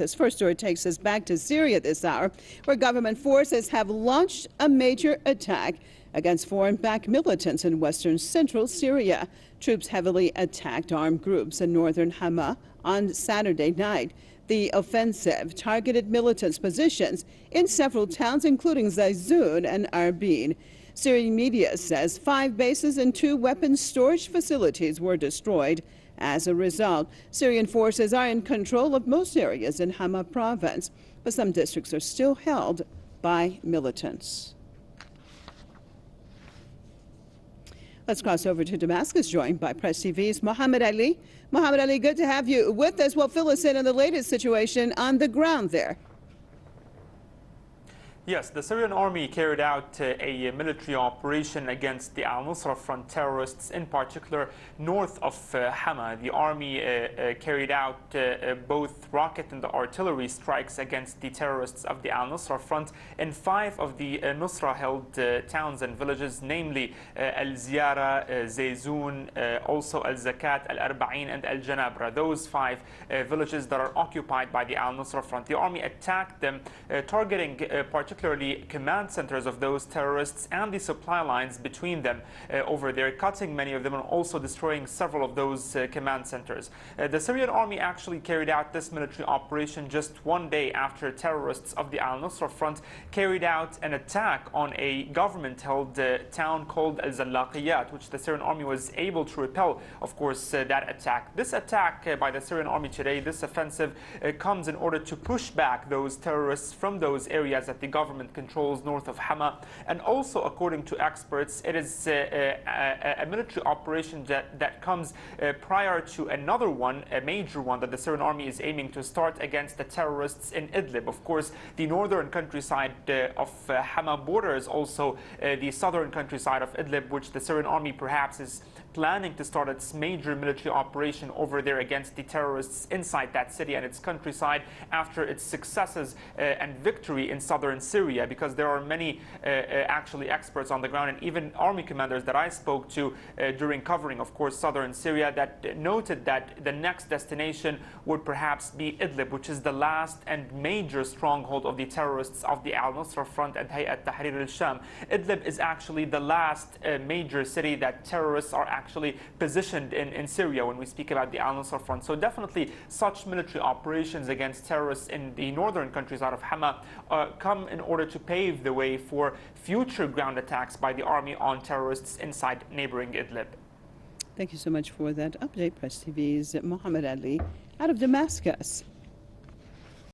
This first story takes us back to Syria this hour, where government forces have launched a major attack against foreign-backed militants in western central Syria. Troops heavily attacked armed groups in northern Hama on Saturday night. The offensive targeted militants' positions in several towns, including Zayzoun and Arbeen. Syrian media says 5 bases and 2 weapons storage facilities were destroyed. As a result, Syrian forces are in control of most areas in Hama province, but some districts are still held by militants. Let's cross over to Damascus, joined by Press TV's Mohammed Ali. Mohammed Ali, good to have you with us. Well, fill us in on the latest situation on the ground there. Yes, the Syrian army carried out a military operation against the al-Nusra Front terrorists, in particular north of Hama. The army carried out both rocket and artillery strikes against the terrorists of the al-Nusra Front in 5 of the Nusra-held towns and villages, namely Al-Ziyara, Zayzoun, also Al-Zakat, Al-Arbeen, and Al-Janabra. Those 5 villages that are occupied by the al-Nusra Front. The army attacked them, targeting particularly command centers of those terrorists and the supply lines between them over there, cutting many of them and also destroying several of those command centers. The Syrian army actually carried out this military operation just 1 day after terrorists of the al-Nusra Front carried out an attack on a government-held town called Al-Zallaqiyat, which the Syrian army was able to repel, of course, that attack. This attack by the Syrian army today, this offensive, comes in order to push back those terrorists from those areas that the government controls north of Hama. And also, according to experts, it is a military operation that comes prior to another one, a major one, that the Syrian army is aiming to start against the terrorists in Idlib. Of course, the northern countryside of Hama borders also the southern countryside of Idlib, which the Syrian army perhaps is planning to start its major military operation over there against the terrorists inside that city and its countryside after its successes and victory in southern Syria, because there are many actually experts on the ground and even army commanders that I spoke to during covering, of course, southern Syria, that noted that the next destination would perhaps be Idlib, which is the last and major stronghold of the terrorists of the al-Nusra Front and Hayat Tahrir al-Sham. Idlib is actually the last major city that terrorists are actually positioned in Syria when we speak about the al-Nusra Front. So definitely such military operations against terrorists in the northern countryside of Hama come in order to pave the way for future ground attacks by the army on terrorists inside neighboring Idlib. Thank you so much for that update. Press TV's Mohammed Ali out of Damascus.